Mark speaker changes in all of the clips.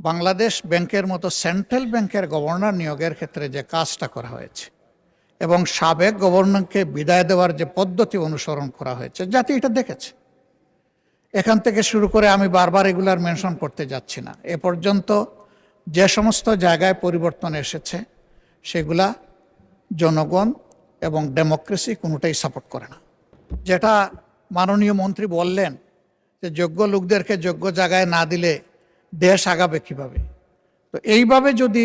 Speaker 1: বাংলাদেশ ব্যাংকের মতো সেন্ট্রাল ব্যাংকের গভর্নর নিয়োগের ক্ষেত্রে যে কাজটা করা হয়েছে এবং সাবেক গভর্নরকে বিদায় দেওয়ার যে পদ্ধতি অনুসরণ করা হয়েছে, জাতি এটা দেখেছে। এখান থেকে শুরু করে আমি বারবার এগুলার মেনশন করতে যাচ্ছি না। এ পর্যন্ত যে সমস্ত জায়গায় পরিবর্তন এসেছে সেগুলা জনগণ এবং ডেমোক্রেসি কোনোটাই সাপোর্ট করে না। যেটা মাননীয় মন্ত্রী বললেন যে যোগ্য লোকদেরকে যোগ্য জায়গায় না দিলে দেশ আগাবে কিভাবে, তো এইভাবে যদি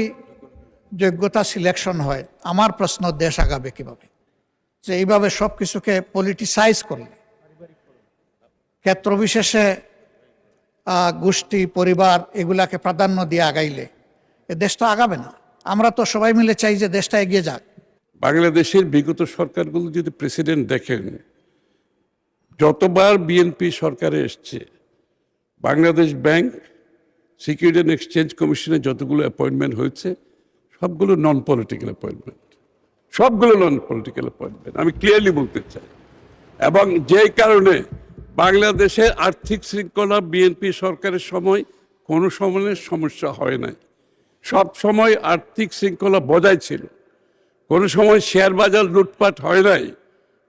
Speaker 1: যোগ্যতা সিলেকশন হয়, আমার প্রশ্ন দেশ আগাবে কিভাবে? যে এইভাবে সব কিছুকে পলিটিসাইজ করলে, ক্ষেত্র বিশেষে গোষ্ঠী পরিবার এগুলাকে প্রাধান্য দিয়ে আগাইলে এ দেশটা আগাবে না। আমরা তো সবাই মিলে চাই যে দেশটা এগিয়ে যাক।
Speaker 2: বাংলাদেশের বিগত সরকারগুলো যদি প্রেসিডেন্ট দেখেন, যতবার বিএনপি সরকারে এসছে, Bangladesh bank, security and exchange কমিশনে যতগুলো অ্যাপয়েন্টমেন্ট হয়েছে সবগুলো নন পলিটিক্যাল অ্যাপয়েন্টমেন্ট, সবগুলো নন পলিটিক্যাল অ্যাপয়েন্টমেন্ট, আমি ক্লিয়ারলি বলতে চাই। এবং যেই কারণে বাংলাদেশের আর্থিক শৃঙ্খলা বিএনপি সরকারের সময় কোনো সময়ের সমস্যা হয় নাই, সব সময় আর্থিক শৃঙ্খলা বজায় ছিল, কোনো সময় শেয়ার বাজার লুটপাট হয় নাই,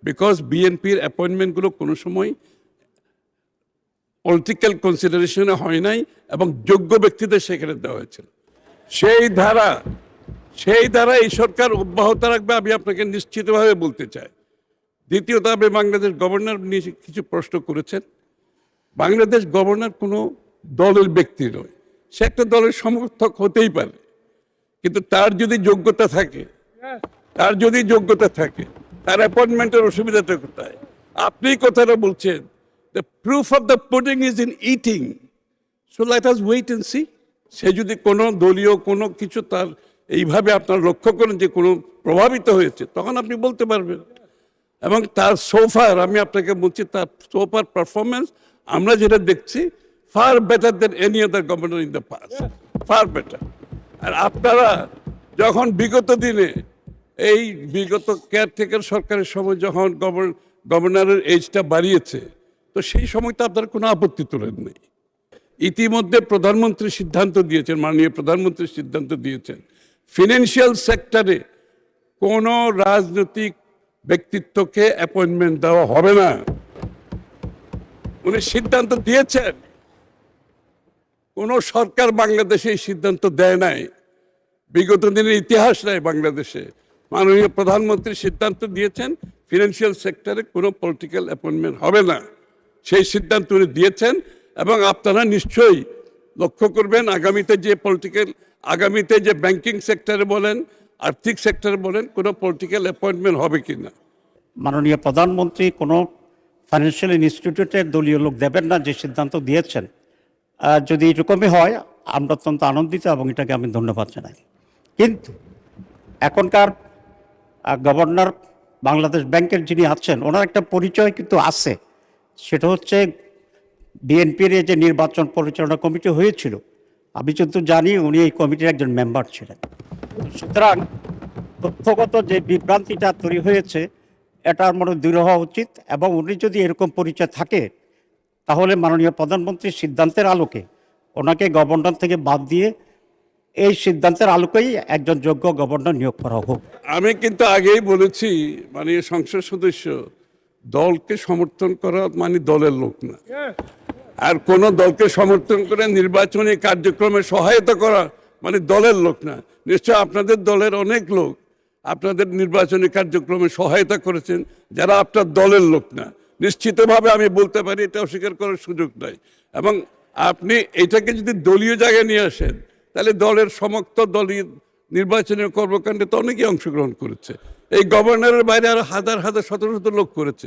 Speaker 2: বিকজ বিএনপির অ্যাপয়েন্টমেন্টগুলো কোনো সময় পলিটিক্যাল কনসিডারেশনে হয় নাই এবং যোগ্য ব্যক্তিদের সেখানে দেওয়া হয়েছিল। সেই ধারা এই সরকার অব্যাহত রাখবে, আমি আপনাকে নিশ্চিতভাবে বলতে চাই। দ্বিতীয়ত, আপনি বাংলাদেশ গভর্নর নিয়ে কিছু প্রশ্ন করেছেন। বাংলাদেশ গভর্নর কোনো দলের ব্যক্তি নয়, সে একটা দলের সমর্থক হতেই পারে, কিন্তু তার যদি যোগ্যতা থাকে, তার অ্যাপয়েন্টমেন্টের অসুবিধাটা কোথায়? আপনি কথাটা বলছেন, the proof of the pudding is in eating, so let us wait and see. সে যদি কোনো দলীয় কোনো কিছু তার এইভাবে আপনার লক্ষ্য করেন যে কোনো প্রভাবিত হয়েছে, তখন আপনি বলতে পারবেন। এবং তার সোফার, আমি আপনাকে বলছি, তার সোফার পারফরমেন্স আমরা যেটা দেখছি, far better than any other governor in the past, far better. আর আপনারা যখন বিগত দিনে এই বিগত কেয়ারটেকার সরকারের সময় যখন গভর্নরের এজটা বাড়িয়েছে, তো সেই সময় তো আপনারা কোনো আপত্তি তোলেন নেই। ইতিমধ্যে প্রধানমন্ত্রী সিদ্ধান্ত দিয়েছেন, মাননীয় প্রধানমন্ত্রী সিদ্ধান্ত দিয়েছেন, ফিনান্সিয়াল সেক্টরে কোনো রাজনৈতিক ব্যক্তিত্বকে অ্যাপয়েন্টমেন্ট দেওয়া হবে না। উনি সিদ্ধান্ত দিয়েছেন, কোন সরকার বাংলাদেশে এই সিদ্ধান্ত দেয় নাই, বিগত দিনের ইতিহাস নাই বাংলাদেশে। মাননীয় প্রধানমন্ত্রী সিদ্ধান্ত দিয়েছেন ফিনান্সিয়াল সেক্টরে কোনো পলিটিক্যাল অ্যাপয়েন্টমেন্ট হবে না, সেই সিদ্ধান্ত উনি দিয়েছেন। এবং আপনারা নিশ্চয়ই লক্ষ্য করবেন আগামীতে যে ব্যাংকিং সেক্টরে বলেন, আর্থিক সেক্টরে বলেন, কোনো পলিটিক্যাল অ্যাপয়েন্টমেন্ট হবে কিনা।
Speaker 3: মাননীয় প্রধানমন্ত্রী কোনো ফাইন্যান্সিয়াল ইনস্টিটিউটের দলীয় লোক দেবেন না, যে সিদ্ধান্ত দিয়েছেন, যদি এরকমই হয় আমরা অত্যন্ত আনন্দিত এবং এটাকে আমি ধন্যবাদ জানাই। কিন্তু এখনকার গভর্নর বাংলাদেশ ব্যাংকের যিনি আছেন, ওনার একটা পরিচয় কিন্তু আছে, সেটা হচ্ছে বিএনপির যে নির্বাচন পরিচালনা কমিটি হয়েছিল, আমি কিন্তু জানি উনি এই কমিটির একজন মেম্বার ছিলেন। সুতরাং তথ্যগত যে বিভ্রান্তিটা তৈরি হয়েছে, এটার মনে দূর হওয়া উচিত। এবং উনি যদি এরকম পরিচয় থাকে, তাহলে মাননীয় প্রধানমন্ত্রীর সিদ্ধান্তের আলোকে ওনাকে গভর্নর থেকে বাদ দিয়ে এই সিদ্ধান্তের আলোকেই একজন যোগ্য গভর্নর নিয়োগ করা হোক।
Speaker 2: আমি কিন্তু আগেই বলেছি, মানে সংসদ সদস্য দলকে সমর্থন করা মানে দলের লোক না, আর কোন দলকে সমর্থন করে নির্বাচনী কার্যক্রমে সহায়তা করা মানে দলের লোক না। নিশ্চয় আপনাদের দলের অনেক লোক আপনাদের নির্বাচনী কার্যক্রমে সহায়তা করেছেন, যারা আপনার দলের লোক না। নিশ্চিতভাবে আমি বলতে পারি, এটা অস্বীকার করার সুযোগ নাই। এবং আপনি এটাকে যদি দলীয় জায়গায় নিয়ে আসেন, তাহলে দলের সমস্ত দলীয় নির্বাচনী কর্মকাণ্ডে তো অনেকেই অংশগ্রহণ করেছে। এই গভর্নরের বাইরে আরো হাজার হাজার শত শত লোক করেছে।